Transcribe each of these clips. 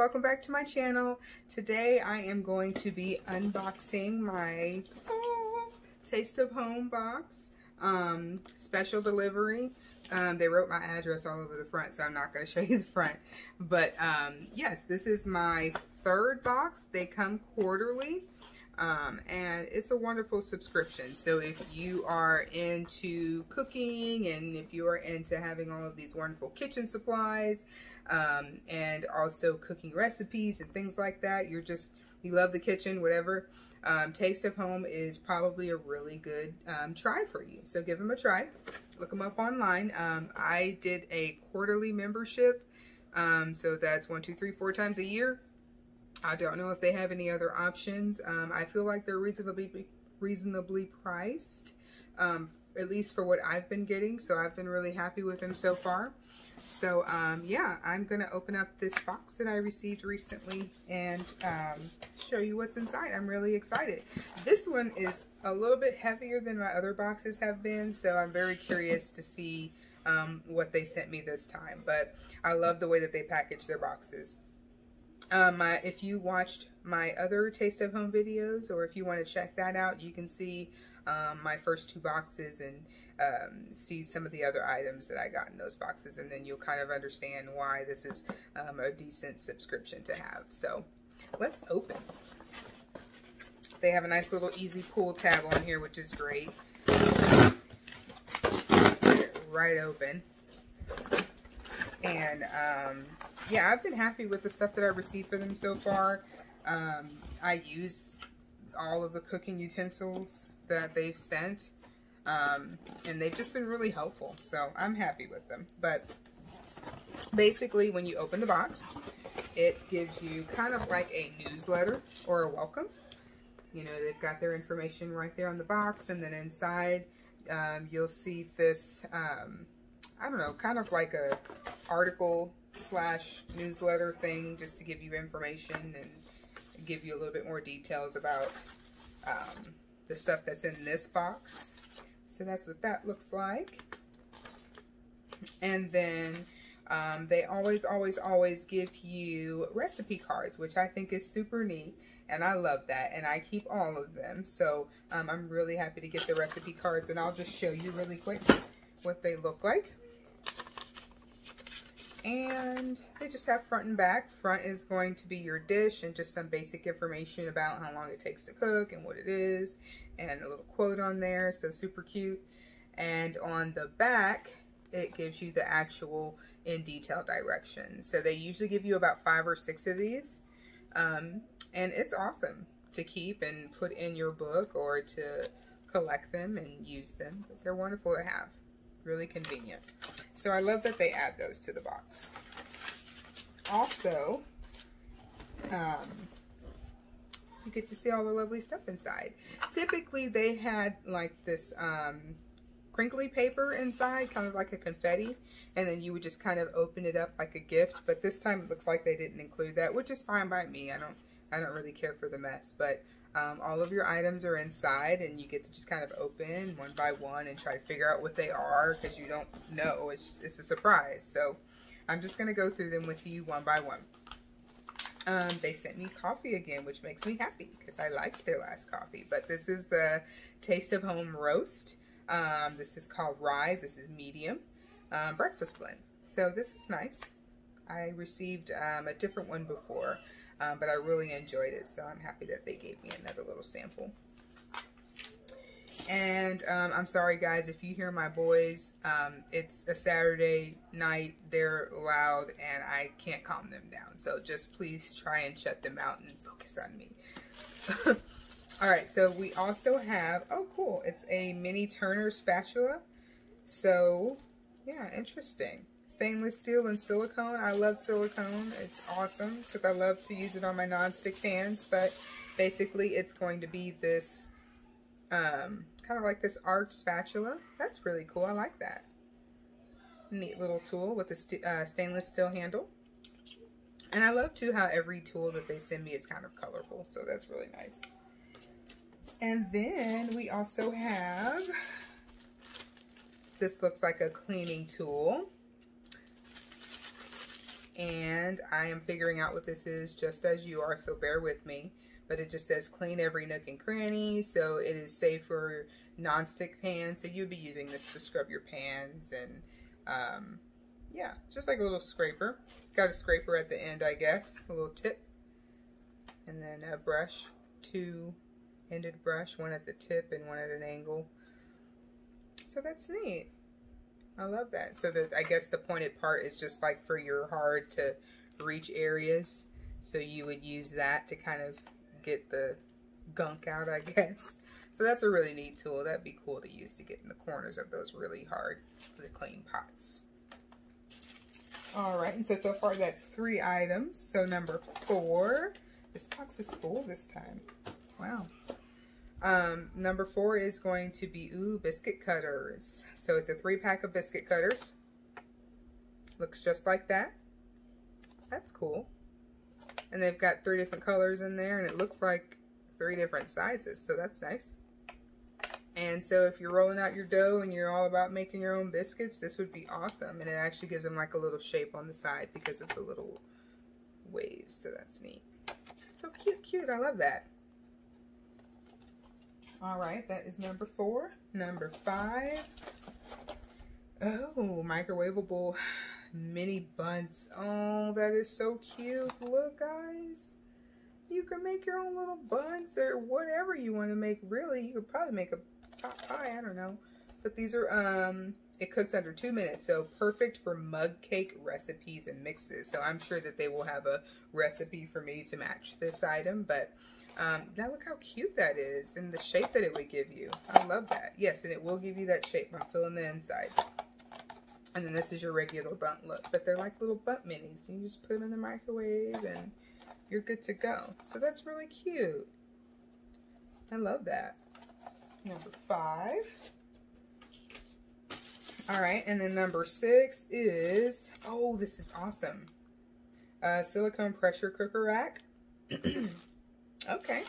welcome back to my channel. Today I am going to be unboxing my Taste of Home box, special delivery. They wrote my address all over the front, so I'm not going to show you the front, but yes, this is my third box. They come quarterly, and it's a wonderful subscription. So if you are into cooking and if you are into having all of these wonderful kitchen supplies, and also cooking recipes and things like that, you love the kitchen, whatever, Taste of Home is probably a really good try for you. So give them a try. Look them up online. I did a quarterly membership, so that's 1, 2, 3, 4 times a year. I don't know if they have any other options. I feel like they're reasonably priced, at least for what I've been getting. So I've been really happy with them so far. So yeah, I'm gonna open up this box that I received recently and show you what's inside. I'm really excited. This one is a little bit heavier than my other boxes have been, so I'm very curious to see what they sent me this time. But I love the way that they package their boxes. If you watched my other Taste of Home videos, or if you want to check that out, you can see my first 2 boxes and see some of the other items that I got in those boxes, and then you'll kind of understand why this is a decent subscription to have. So let's open. They have a nice little easy pull tab on here, which is great. Get it right open. And yeah, I've been happy with the stuff that I've received for them so far. I use all of the cooking utensils that they've sent, and they've just been really helpful, so I'm happy with them. But basically, when you open the box, it gives you kind of like a newsletter or a welcome. You know, they've got their information right there on the box, and then inside you'll see this I don't know, kind of like a article / newsletter thing, just to give you information and give you a little bit more details about the stuff that's in this box. So that's what that looks like. And then they always give you recipe cards, which I think is super neat, and I love that, and I keep all of them. So I'm really happy to get the recipe cards, and I'll just show you really quick what they look like. And they just have front and back. Front is going to be your dish and just some basic information about how long it takes to cook and what it is, and a little quote on there, so super cute. And on the back, it gives you the actual in detail directions. So they usually give you about 5 or 6 of these, and it's awesome to keep and put in your book or to collect them and use them. But they're wonderful to have. Really convenient. So I love that they add those to the box. Also, you get to see all the lovely stuff inside. Typically they had like this crinkly paper inside, kind of like a confetti, and then you would just kind of open it up like a gift. But this time it looks like they didn't include that, which is fine by me. I don't really care for the mess, but all of your items are inside, and you get to just kind of open one by one and try to figure out what they are, because you don't know. It's a surprise. So I'm just going to go through them with you one by one. They sent me coffee again, which makes me happy because I liked their last coffee. But this is the Taste of Home Roast. This is called Rise. This is medium breakfast blend. So this is nice. I received a different one before, but I really enjoyed it, so I'm happy that they gave me another little sample. And I'm sorry guys if you hear my boys. It's a Saturday night, they're loud, and I can't calm them down. So just please try and shut them out and focus on me. Alright, so we also have, oh cool, it's a mini Turner spatula. So yeah, interesting. Stainless steel and silicone. I love silicone. It's awesome because I love to use it on my non-stick pans. But basically it's going to be this kind of like this arched spatula. That's really cool. I like that. Neat little tool with a stainless steel handle. And I love too how every tool that they send me is kind of colorful. So that's really nice. And then we also have, this looks like a cleaning tool. And I am figuring out what this is just as you are, so bear with me. But it just says clean every nook and cranny, so it is safe for non-stick pans. So you'll be using this to scrub your pans, and yeah, just like a little scraper. Got a scraper at the end, I guess, a little tip. And then a brush, two-ended brush, one at the tip and one at an angle. So that's neat. I love that. So I guess the pointed part is just like for your hard to reach areas. So you would use that to kind of get the gunk out, I guess. So that's a really neat tool. That'd be cool to use to get in the corners of those really hard to clean pots. All right, and so far that's 3 items. So number 4, this box is full this time. Wow. Number 4 is going to be, biscuit cutters. So it's a 3-pack of biscuit cutters. Looks just like that. That's cool. And they've got 3 different colors in there, and it looks like 3 different sizes, so that's nice. And so if you're rolling out your dough and you're all about making your own biscuits, this would be awesome. And it actually gives them like a little shape on the side because of the little waves, so that's neat. So cute, I love that. All right, that is number 4. Number 5. Oh, microwavable mini buns. Oh, that is so cute. Look, guys. You can make your own little buns or whatever you want to make, really. You could probably make a pot pie, I don't know. But these are, it cooks under 2 minutes, so perfect for mug cake recipes and mixes. So I'm sure that they will have a recipe for me to match this item, but now look how cute that is and the shape that it would give you. I love that. Yes, and it will give you that shape. I'm filling the inside. And then this is your regular bunt look, but they're like little bunt minis. You just put them in the microwave and you're good to go. So that's really cute. I love that. Number 5. All right, and then number 6 is, oh, this is awesome. Silicone pressure cooker rack. Okay.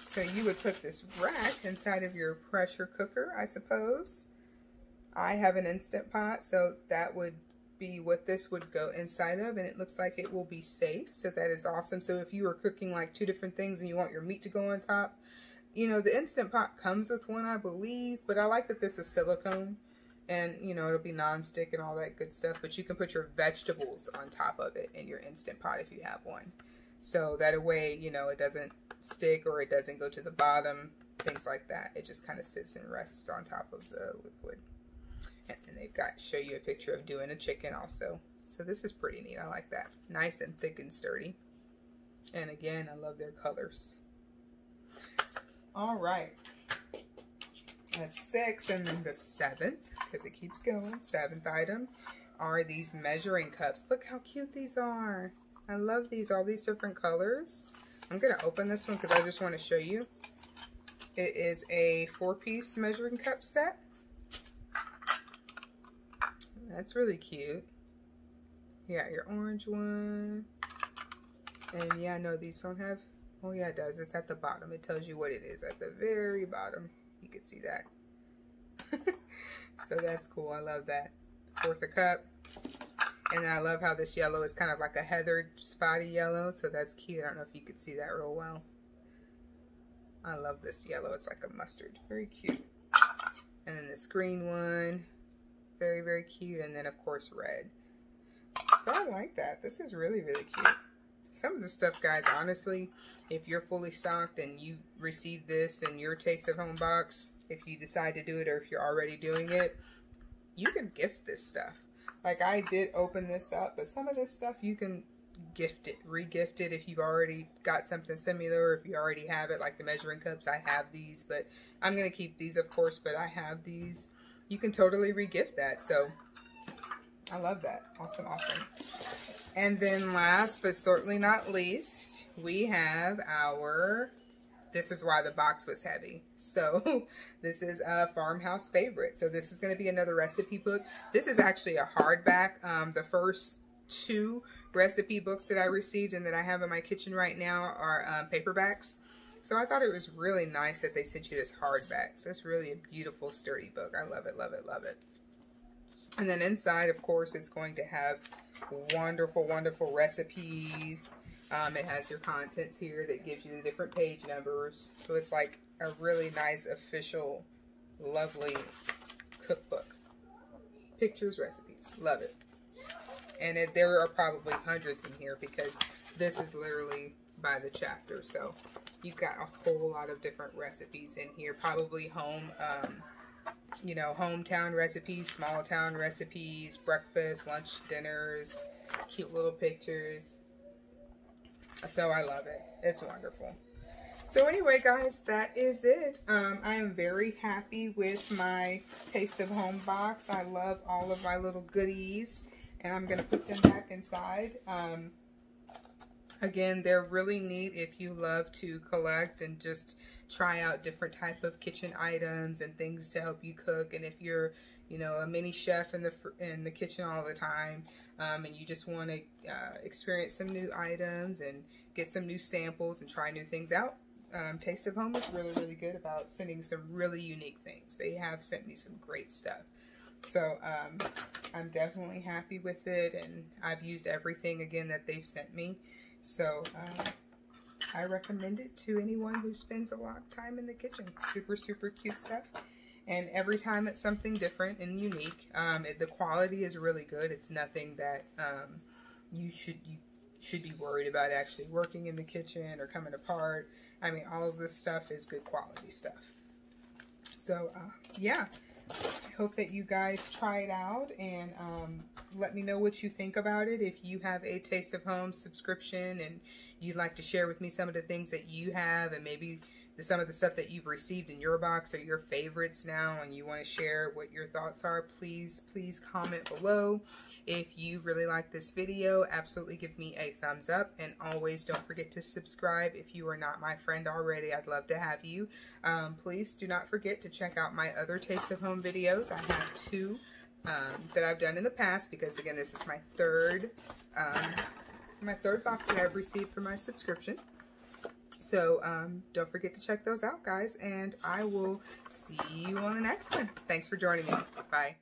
So you would put this rack inside of your pressure cooker, I suppose. I have an Instant Pot, so that would be what this would go inside of, and it looks like it will be safe, so that is awesome. So if you were cooking like 2 different things and you want your meat to go on top, you know, the Instant Pot comes with one, I believe, but I like that this is silicone, and you know, it'll be non-stick and all that good stuff, but you can put your vegetables on top of it in your Instant Pot if you have one. So that way, you know, it doesn't stick or it doesn't go to the bottom, things like that. It just kind of sits and rests on top of the liquid. And they've got, show you a picture of doing a chicken also. So this is pretty neat. I like that. Nice and thick and sturdy. And again, I love their colors. All right. That's 6. And then the 7th, because it keeps going, 7th item are these measuring cups. Look how cute these are. I love these, all these different colors. I'm going to open this one because I just want to show you. It is a 4-piece measuring cup set. That's really cute. You got your orange one. And yeah, no, these don't have, oh yeah, it does. It's at the bottom. It tells you what it is at the very bottom. You can see that. So that's cool. I love that. 4th a cup. And I love how this yellow is kind of like a heathered spotty yellow. So that's cute. I don't know if you could see that real well. I love this yellow. It's like a mustard. Very cute. And then this green one. Very, very cute. And then, of course, red. So I like that. This is really, really cute. Some of the stuff, guys, honestly, if you're fully stocked and you receive this in your Taste of Home box, if you decide to do it or if you're already doing it, you can gift this stuff. Like, I did open this up, but some of this stuff you can gift it, re-gift it if you've already got something similar, or if you already have it, like the measuring cups. I have these, but I'm going to keep these, of course, but I have these. You can totally re-gift that, so I love that. Awesome, awesome. And then last but certainly not least, we have our, this is why the box was heavy. So this is a farmhouse favorite. So this is going to be another recipe book. This is actually a hardback. The first 2 recipe books that I received and that I have in my kitchen right now are paperbacks. So I thought it was really nice that they sent you this hardback. So it's really a beautiful, sturdy book. I love it, love it, love it. And then inside, of course, it's going to have wonderful, wonderful recipes. It has your contents here that gives you the different page numbers. So it's like a really nice, official, lovely cookbook. Pictures, recipes. Love it. And there are probably hundreds in here because this is literally by the chapter. So you've got a whole lot of different recipes in here. Probably home, you know, hometown recipes, small town recipes, breakfast, lunch, dinners, cute little pictures. So I love it. It's wonderful. So anyway, guys, that is it. I am very happy with my Taste of Home box. I love all of my little goodies, and I'm going to put them back inside. Again, they're really neat if you love to collect and just try out different type of kitchen items and things to help you cook. And if you're, you know, a mini chef in the kitchen all the time, and you just want to experience some new items and get some new samples and try new things out, Taste of Home is really, really good about sending some really unique things. They have sent me some great stuff. So I'm definitely happy with it, and I've used everything again that they've sent me. So I recommend it to anyone who spends a lot of time in the kitchen. Super, super cute stuff. And every time it's something different and unique. The quality is really good. It's nothing that you should be worried about actually working in the kitchen or coming apart. I mean, all of this stuff is good quality stuff. So yeah, I hope that you guys try it out, and let me know what you think about it. If you have a Taste of Home subscription and you'd like to share with me some of the things that you have, and maybe some of the stuff that you've received in your box or your favorites now, and you want to share what your thoughts are, please comment below. If you really like this video, absolutely give me a thumbs up, and always don't forget to subscribe if you are not my friend already. I'd love to have you. Please do not forget to check out my other Taste of Home videos. I have 2 that I've done in the past, because again, this is my third box that I've received for my subscription. So don't forget to check those out, guys, and I will see you on the next one. Thanks for joining me. Bye.